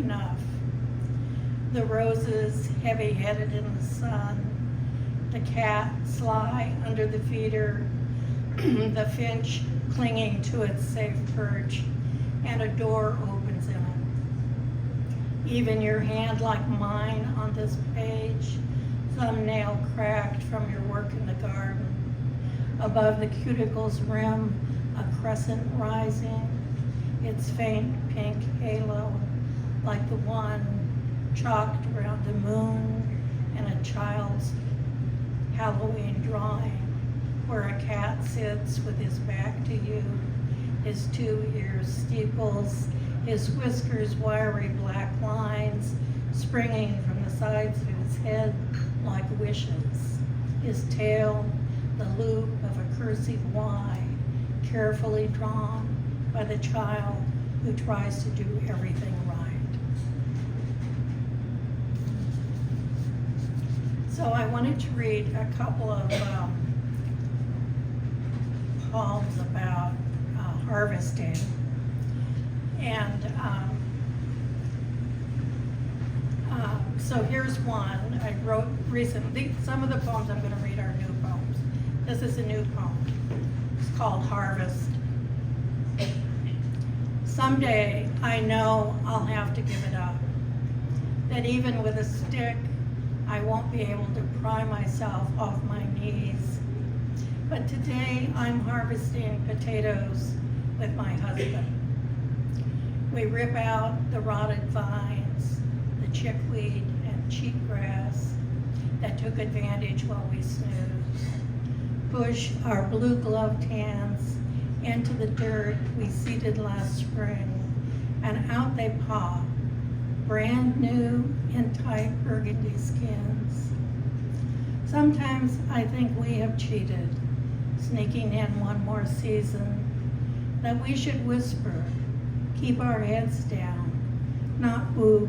enough. The roses heavy-headed in the sun, the cat sly under the feeder, the finch clinging to its safe perch, and a door opens in it. Even your hand like mine on this page, thumbnail cracked from your work in the garden. Above the cuticle's rim, a crescent rising, its faint pink halo, like the one chalked around the moon in a child's Halloween drawing, where a cat sits with his back to you, his 2 ears steeples, his whiskers wiry black lines springing from the sides of his head like wishes, his tail the loop of a cursive Y, carefully drawn by the child who tries to do everything right. So I wanted to read a couple of poems about harvesting. And so here's one I wrote recently. Some of the poems I'm going to read are new poems. This is a new poem. It's called Harvest. Someday I know I'll have to give it up. That even with a stick, I won't be able to pry myself off my knees. But today I'm harvesting potatoes with my husband. We rip out the rotted vines, the chickweed and cheatgrass that took advantage while we snoozed. Push our blue gloved hands into the dirt we seeded last spring, and out they pop, brand new in tight burgundy skins. Sometimes I think we have cheated, sneaking in one more season, that we should whisper, keep our heads down, not whoop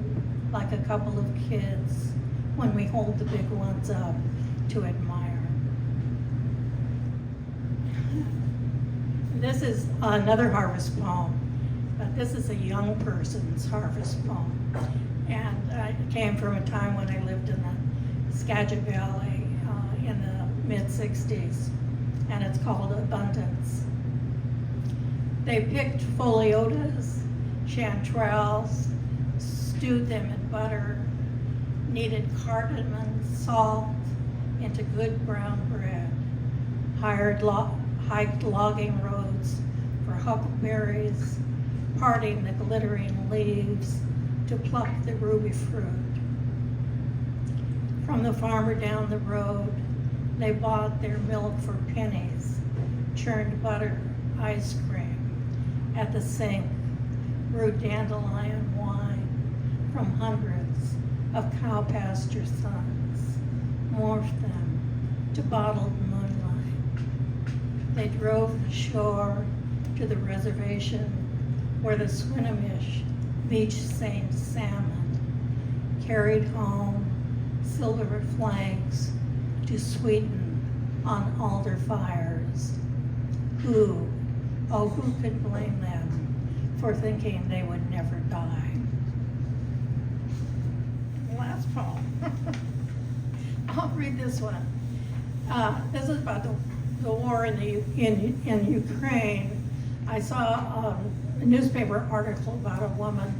like a couple of kids when we hold the big ones up to admire. This is another harvest poem, but this is a young person's harvest poem. And it came from a time when I lived in the Skagit Valley in the mid-60s, and it's called Abundance. They picked foliotas, chanterelles, stewed them in butter, kneaded cardamom, salt into good brown bread, hiked logging roads for huckleberries, parting the glittering leaves to pluck the ruby fruit. From the farmer down the road, they bought their milk for pennies, churned butter, ice cream, at the sink, brewed dandelion wine from hundreds of cow pasture sons, morphed them to bottled moonlight. They drove the shore to the reservation where the Swinomish beach Saint salmon carried home silver flanks to sweeten on alder fires. Who could blame them for thinking they would never die? Last poem. I'll read this one. This is about the war in Ukraine. I saw a newspaper article about a woman,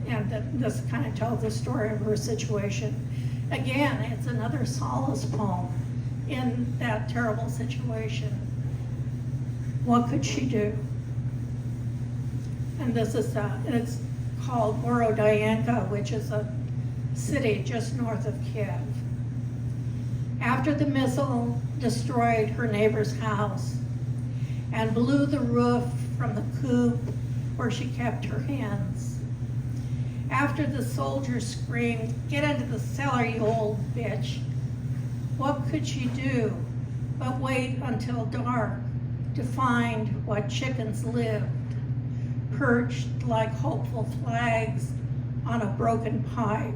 and this kind of tells the story of her situation. Again, it's another solace poem in that terrible situation. What could she do? And this is it's called Borodyanka, which is a city just north of Kiev. After the missile destroyed her neighbor's house and blew the roof from the coop where she kept her hens, after the soldiers screamed, "Get into the cellar, you old bitch," what could she do but wait until dark to find what chickens lived, perched like hopeful flags on a broken pipe,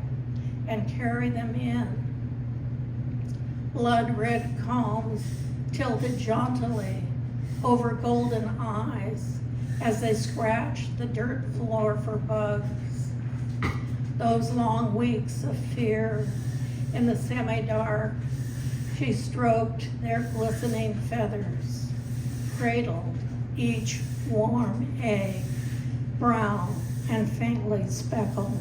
and carry them in? Blood-red combs tilted jauntily over golden eyes as they scratched the dirt floor for bugs. Those long weeks of fear in the semi-dark, she stroked their glistening feathers, cradled each warm egg, brown and faintly speckled.